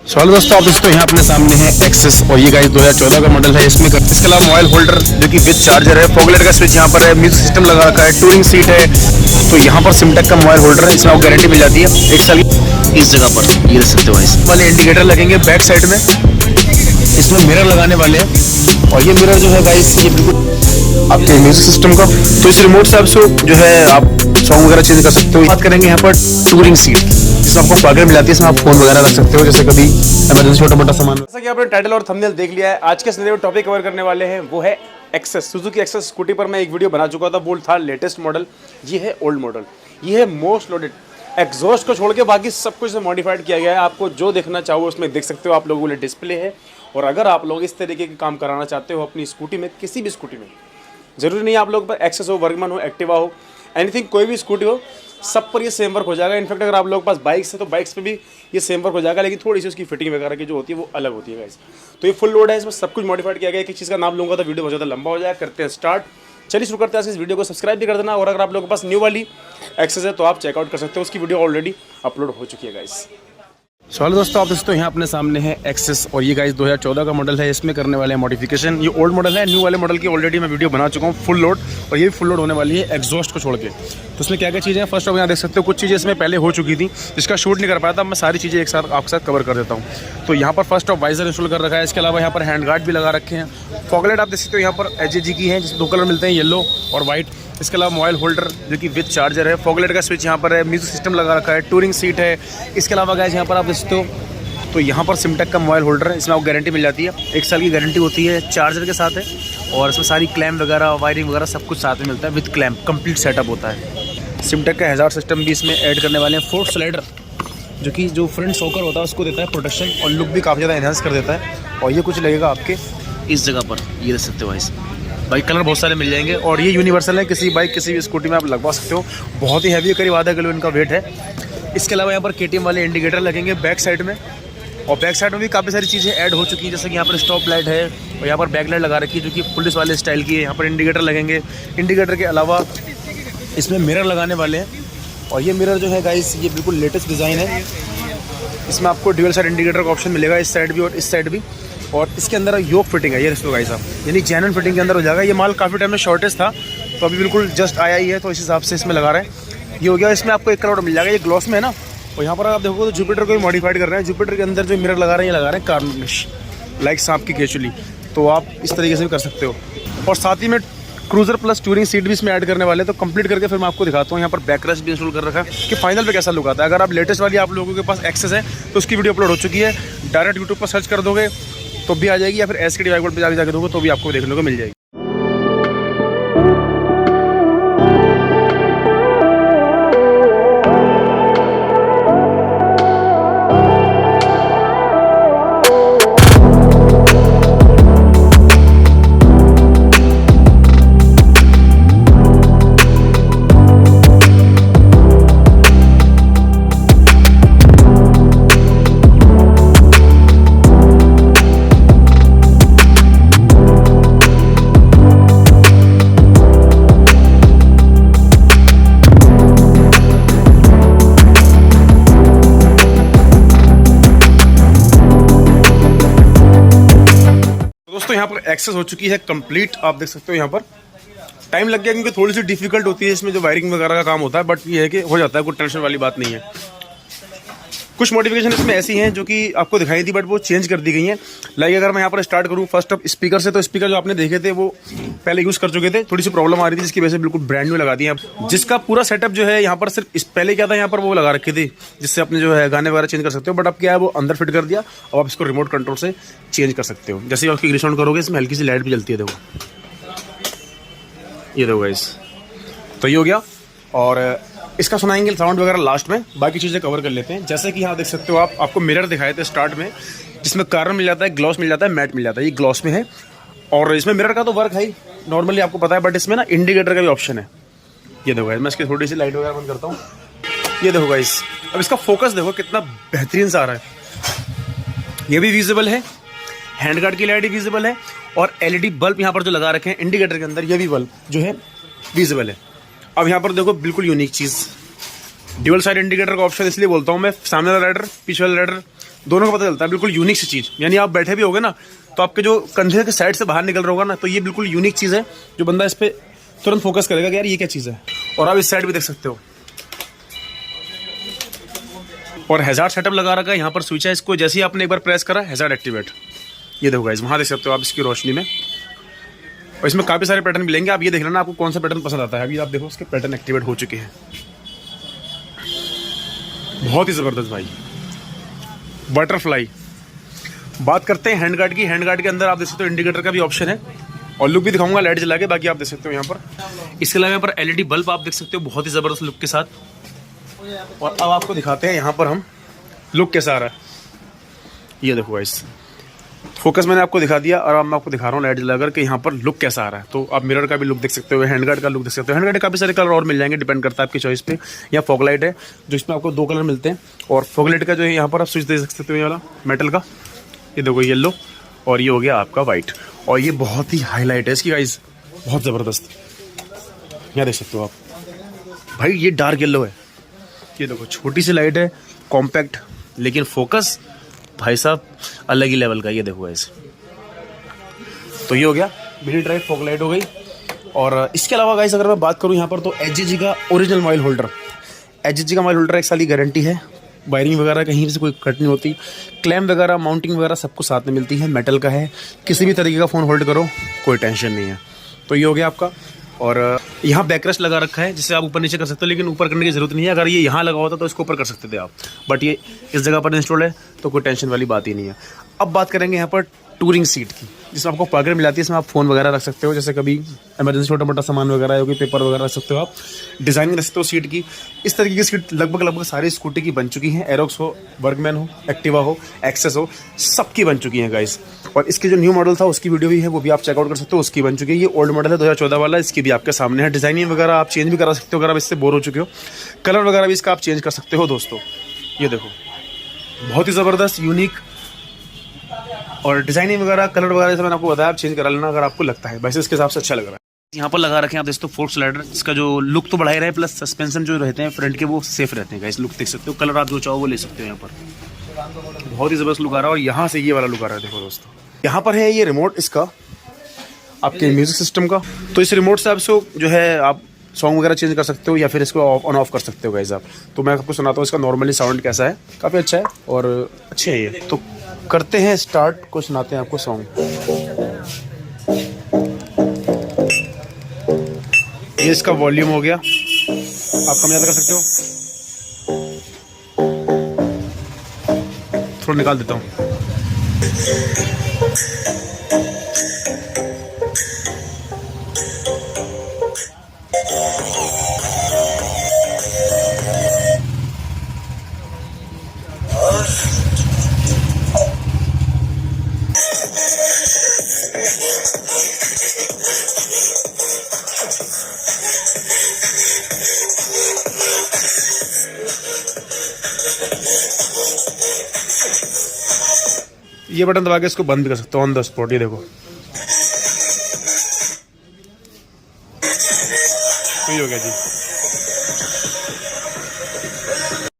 Hello दोस्तों, आप दोस्तों यहाँ अपने सामने है एक्सेस और ये गाइस 2014 का मॉडल है। इसमें इसके अलावा मोबाइल होल्डर जो कि विद चार्जर है, फॉगलाइट का स्विच यहाँ पर है, म्यूजिक सिस्टम लगा रखा है, टूरिंग सीट है। तो यहाँ पर सिमटेक का मोबाइल होल्डर है, इसमें आपको गारंटी मिल जाती है 1 साल की। इस जगह पर ये देख सकते हो गाइस, वाले इंडिकेटर लगेंगे बैक साइड में, इसमें मिरर लगाने वाले हैं। और ये मिरर जो है गाइस, ये बिल्कुल आपके म्यूजिक सिस्टम का, तो इस रिमोट से आप जो है आप सॉन्ग वगैरह चेंज कर सकते हो। बात करेंगे यहाँ पर टूरिंग सीट, जिसमें आपको पॉकेट मिल जाती है, इसमें आप फोन वगैरह रख सकते हो, जैसे कभी इमरजेंसी छोटा मोटा सामान। जैसा कि आपने टाइटल और थंबनेल देख लिया है, आज के इस वीडियो में टॉपिक कवर करने वाले हैं वो है एक्सेस। सुजुकी एक्सेस स्कूटी पर मैं एक वीडियो बना चुका था, वो था लेटेस्ट मॉडल, ये है ओल्ड मॉडल, ये है मोस्ट लोडेड। एग्जॉस्ट को छोड़ के बाकी सब कुछ मॉडिफाइड किया गया है। आपको जो देखना चाहो उसमें देख सकते हो, आप लोगों के लिए डिस्प्ले है। और अगर आप लोग इस तरीके के काम कराना चाहते हो अपनी स्कूटी में, किसी भी स्कूटी में, जरूरी नहीं आप लोग पर एक्सेस हो, वर्गमन हो, एक्टिवा हो, एनीथिंग, कोई भी स्कूटी हो, सब पर ये सेम वर्क हो जाएगा। इनफैक्ट अगर आप लोग के पास बाइक्स है तो बाइक्स पे भी ये सेम वर्क हो जाएगा, लेकिन थोड़ी सी उसकी फिटिंग वगैरह की जो होती है वो अलग होती है गाइस। तो ये फुल लोड है, इसमें सब कुछ मॉडिफाइड किया गया है। किस चीज़ का नाम लूँगा तो वीडियो बहुत ज़्यादा लंबा हो जाएगा। करते हैं स्टार्ट, चलिए शुरू करते हैं। इस वीडियो को सब्सक्राइब भी कर देना, और अगर आप लोगों के पास न्यू वाली एक्सेस है तो आप चेकआउट कर सकते हो, उसकी वीडियो ऑलरेडी अपलोड हो चुकी है गाइस। हेलो दोस्तों, आप दोस्तों यहाँ अपने सामने है एक्सेस और ये गाइस 2014 का मॉडल है। इसमें करने वाले हैं मॉडिफिकेशन। ये ओल्ड मॉडल है, न्यू वाले मॉडल की ऑलरेडी मैं वीडियो बना चुका हूँ फुल लोड, और ये भी फुल लोड होने वाली है एग्जॉस्ट को छोड़ के। तो इसमें क्या क्या चीज़ें हैं, फर्स्ट ऑफ यहाँ देख सकते हो, कुछ चीज़ें इसमें पहले हो चुकी थी जिसका शूट नहीं कर पाया था। मैं सारी चीज़ें एक साथ आपके साथ कवर कर देता हूँ। तो यहाँ पर फर्स्ट ऑफ वाइजर इंस्टॉल कर रखा है, इसके अलावा यहाँ पर हैंड गार्ड भी लगा रखे हैं। फॉगलाइट आप देख सकते हो यहाँ पर एचएजी की है, जिसमें 2 कलर मिलते हैं, येलो और व्हाइट। इसके अलावा मोबाइल होल्डर जो कि विद चार्जर है, फॉगलाइट का स्विच यहाँ पर है, म्यूजिक सिस्टम लगा रखा है, टूरिंग सीट है। इसके अलावा गाइस यहाँ पर आप देख सकते हो, तो यहाँ पर सिमटेक का मोबाइल होल्डर है, इसमें आपको गारंटी मिल जाती है 1 साल की गारंटी होती है, चार्जर के साथ है। और इसमें सारी क्लैम्प वगैरह, वायरिंग वगैरह सब कुछ साथ में मिलता है, विद क्लैम्प कंप्लीट सेटअप होता है। सिमटेक का हैजार्ड सिस्टम भी इसमें ऐड करने वाले हैं। फोर्थ स्लाइडर जो कि जो फ्रंट शॉकर होता है उसको देता है प्रोटेक्शन, और लुक भी काफ़ी ज़्यादा एनहांस कर देता है। और ये कुछ लगेगा आपके इस जगह पर, ये देख सकते हो गाइस। बाइक कलर बहुत सारे मिल जाएंगे, और ये यूनिवर्सल है, किसी बाइक किसी भी स्कूटी में आप लगवा सकते हो। बहुत ही हैवी है, करीब आधा किलो इनका वेट है। इसके अलावा यहाँ पर केटीएम वाले इंडिकेटर लगेंगे बैक साइड में, और बैक साइड में भी काफ़ी सारी चीज़ें ऐड हो चुकी हैं, जैसे कि यहाँ पर स्टॉप लाइट है, और यहाँ पर बैक लाइट लगा रखी है जो कि पुलिस वाले स्टाइल की है। यहाँ पर इंडिकेटर लगेंगे, इंडिकेटर के अलावा इसमें मिरर लगाने वाले हैं। और ये मिरर जो है गाइस, ये बिल्कुल लेटेस्ट डिज़ाइन है। इसमें आपको ड्यूअल साइड इंडिकेटर का ऑप्शन मिलेगा, इस साइड भी और इस साइड भी। और इसके अंदर योक फिटिंग है, ये देखो गाइस आप, यानी जेन्युइन फिटिंग के अंदर हो जाएगा। ये माल काफ़ी टाइम में शॉर्टेज था, तो अभी बिल्कुल जस्ट आया ही है, तो इस हिसाब से इसमें लगा रहे हैं। ये हो गया। इसमें आपको 1 कलर मिल जाएगा, ये ग्लॉस में है ना। और यहाँ पर आप देखोगे तो जुपिटर को भी मॉडिफाइड कर रहे हैं। जुपिटर के अंदर जो मिरर लगा रहे हैं, ये लगा रहे हैं कार्निश, लाइक सांप की केचुली। तो आप इस तरीके से भी कर सकते हो। और साथ ही में क्रूजर प्लस टूरिंग सीट भी इसमें ऐड करने वाले हैं। तो कंप्लीट करके फिर मैं आपको दिखाता हूँ। यहाँ पर बैकरेस्ट भी इंस्टॉल कर रखा है कि फाइनल पे कैसा लुक आता है। अगर आप लेटेस्ट वाली आप लोगों के पास एक्सेस है तो उसकी वीडियो अपलोड हो चुकी है, डायरेक्ट यूट्यूब पर सर्च कर दोगे तो भी आ जाएगी, या फिर एसकेडी बाइक पर जाके दोगे तो भी आपको देखने को मिल जाएगी। दोस्तों यहाँ पर एक्सेस हो चुकी है कंप्लीट, आप देख सकते हो। यहाँ पर टाइम लग गया क्योंकि थोड़ी सी डिफिकल्ट होती है इसमें जो वायरिंग वगैरह का काम होता है, बट ये है कि हो जाता है, कोई टेंशन वाली बात नहीं है। कुछ मॉडिफिकेशन इसमें ऐसी हैं जो कि आपको दिखाई थी, बट वो चेंज कर दी गई हैं। लाइक अगर मैं यहाँ पर स्टार्ट करूँ फर्स्ट ऑफ स्पीकर से, तो स्पीकर जो आपने देखे थे वो पहले यूज़ कर चुके थे, थोड़ी सी प्रॉब्लम आ रही थी, जिसकी वजह से बिल्कुल ब्रांड न्यू लगा दी है। जिसका पूरा सेटअप जो है यहाँ पर सिर्फ पहले क्या था, यहाँ पर वो लगा रखी थी जिससे अपने जो है गाने वगैरह चेंज कर सकते हो, बट अब क्या है वो अंदर फिट कर दिया। अब आप इसको रिमोट कंट्रोल से चेंज कर सकते हो। जैसे आप इंग्लिश ऑन करोगे, इसमें हल्की सी लाइट भी जलती है, देखो, ये देखो गाइस। तो ये हो गया, और इसका सुनाएंगे साउंड वगैरह लास्ट में, बाकी चीज़ें कवर कर लेते हैं। जैसे कि यहाँ देख सकते हो आप, आपको मिरर दिखाए थे स्टार्ट में, जिसमें कार्बन मिल जाता है, ग्लॉस मिल जाता है, मैट मिल जाता है। ये ग्लॉस में है, और इसमें मिरर का तो वर्क है नॉर्मली, आपको पता है, बट इसमें ना इंडिकेटर का भी ऑप्शन है। ये देखो गाइस, मैं इसकी थोड़ी सी लाइट वगैरह बंद करता हूँ। ये देखो गाइस, अब इसका फोकस देखो कितना बेहतरीन सा आ रहा है। ये भी विजिबल है, हैंड गार्ड की लाइट भी विजिबल है, और एलईडी बल्ब यहाँ पर जो लगा रखे हैं इंडिकेटर के अंदर, ये भी बल्ब जो है विजिबल है। अब यहाँ पर देखो बिल्कुल यूनिक चीज़, ड्यूअल साइड इंडिकेटर का ऑप्शन, इसलिए बोलता हूँ मैं, सामने वाला राइडर, पीछे वाला राइडर दोनों का पता चलता है, बिल्कुल यूनिक सी चीज़। यानी आप बैठे भी होगे ना तो आपके जो कंधे के साइड से बाहर निकल रहा होगा ना, तो ये बिल्कुल यूनिक चीज़ है जो बंदा इस पर तुरंत फोकस करेगा कि यार ये क्या चीज़ है। और आप इस साइड भी देख सकते हो, और हैजार्ड सेटअप लगा रखा है। यहाँ पर स्विच है, इसको जैसे ही आपने एक बार प्रेस करा हैजार्ड एक्टिवेट, ये देखो गाइस, वहाँ देख सकते हो आप इसकी रोशनी में। और इसमें काफ़ी सारे पैटर्न मिलेंगे, आप ये देख लेना आपको कौन सा पैटर्न पसंद आता है। अभी आप देखो उसके पैटर्न एक्टिवेट हो चुके हैं, बहुत ही ज़बरदस्त भाई। बटरफ्लाई। बात करते हैं हैंड गार्ड की। हैंड गार्ड के अंदर आप देख सकते हो इंडिकेटर का भी ऑप्शन है, और लुक भी दिखाऊंगा लाइट जला के, बाकी आप देख सकते हो यहाँ पर। इसके अलावा यहाँ पर एलईडी बल्ब आप देख सकते हो बहुत ही ज़बरदस्त लुक के साथ। और अब आपको दिखाते हैं यहाँ पर हम लुक कैसा आ रहा है। ये देखो गाइस, फोकस मैंने आपको दिखा दिया, और अब मैं आपको दिखा रहा हूँ लाइट जलाकर कि यहाँ पर लुक कैसा आ रहा है। तो आप मिरर का भी लुक देख सकते हो, हैंड गार्ड का लुक देख सकते हो। हैंड गार्ड काफ़ी सारे कलर और मिल जाएंगे, डिपेंड करता है आपकी चॉइस पे। या फॉग लाइट है जो इसमें आपको 2 कलर मिलते हैं, और फॉग लाइट का जो है यहाँ पर आप स्विच दे सकते हो, ये वाला मेटल का, ये देखो येलो, और ये हो गया आपका वाइट। और ये बहुत ही हाईलाइट है इसकी गाइस, बहुत ज़बरदस्त। यहाँ देख सकते हो आप भाई, ये डार्क येलो है। ये देखो छोटी सी लाइट है, कॉम्पैक्ट, लेकिन फोकस भाई साहब अलग ही लेवल का। ये देखो गाइस, तो ये हो गया मिनी ड्राइव फॉग लाइट हो गई। और इसके अलावा गाइस अगर मैं बात करूँ यहाँ पर, तो HG का ओरिजिनल मोबाइल होल्डर। HG का मोबाइल होल्डर 1 साल की गारंटी है, वायरिंग वगैरह कहीं से कोई कट नहीं होती, क्लैम वगैरह माउंटिंग वगैरह सबको साथ में मिलती है, मेटल का है, किसी भी तरीके का फ़ोन होल्ड करो कोई टेंशन नहीं है। तो ये हो गया आपका। और यहाँ बैकरेस्ट लगा रखा है जिससे आप ऊपर नीचे कर सकते हो, लेकिन ऊपर करने की ज़रूरत नहीं है। अगर ये यहाँ लगा होता तो इसको ऊपर कर सकते थे आप, बट ये इस जगह पर इंस्टॉल है तो कोई टेंशन वाली बात ही नहीं है। अब बात करेंगे यहाँ पर टूरिंग सीट की, जिसमें आपको पॉकेट मिलाती है, इसमें आप फ़ोन वगैरह रख सकते हो, जैसे कभी इमरजेंसी छोटा मोटा सामान वगैरह है, कोई पेपर वगैरह रख सकते हो आप। डिज़ाइनिंग रख सकते हो सीट की। इस तरीके की सीट लगभग सारी स्कूटी की बन चुकी हैं, एरोक्स हो, वर्कमैन हो, एक्टिवा हो, एक्सेस हो, सबकी बन चुकी हैं गाइस। और इसके जो न्यू मॉडल था उसकी वीडियो भी है, वो भी आप चेकआउट कर सकते हो, उसकी बन चुकी है। ये ओल्ड मॉडल है 2014 वाला, इसकी भी आपके सामने है। डिज़ाइनिंग वगैरह आप चेंज भी करा सकते हो अगर आप इससे बोर हो चुके हो। कलर वगैरह भी इसका आप चेंज कर सकते हो दोस्तों। ये देखो बहुत ही ज़बरदस्त, यूनिक, और डिज़ाइनिंग वगैरह कलर वगैरह जैसे मैंने आपको बताया, आप चेंज करा लेना अगर आपको लगता है, वैसे इसके हिसाब से अच्छा लग रहा है। यहाँ पर लगा रखे हैं आप देख सकते हो फोर्क स्लाइडर, इसका जो लुक तो बढ़ा ही रहा है, प्लस सस्पेंशन जो रहते हैं फ्रंट के वो सेफ रहते हैं। इस लुक देख सकते हो, कलर आप जो चाहो वो ले सकते हो। यहाँ पर बहुत ही ज़बरदस्त लुक आ रहा है, और यहाँ से ये वाला लुक आ रहा है। देखो दोस्तों, यहाँ पर है ये रिमोट इसका आपके म्यूज़िक सिस्टम का। तो इस रिमोट से आप इसको जो है आप सॉन्ग वगैरह चेंज कर सकते हो, या फिर इसको ऑन ऑफ कर सकते हो गाइस आप। तो मैं आपको सुनाता हूँ इसका नॉर्मली साउंड कैसा है, काफ़ी अच्छा है और अच्छे है ये। तो करते हैं स्टार्ट, को सुनाते हैं आपको सॉन्ग। ये इसका वॉल्यूम हो गया, आप कम ज़्यादा कर सकते हो। थोड़ा निकाल देता हूँ। ये बटन दबा के इसको बंद भी कर सकते हो ऑन द स्पॉट। ये देखो, तो ये हो गया जी।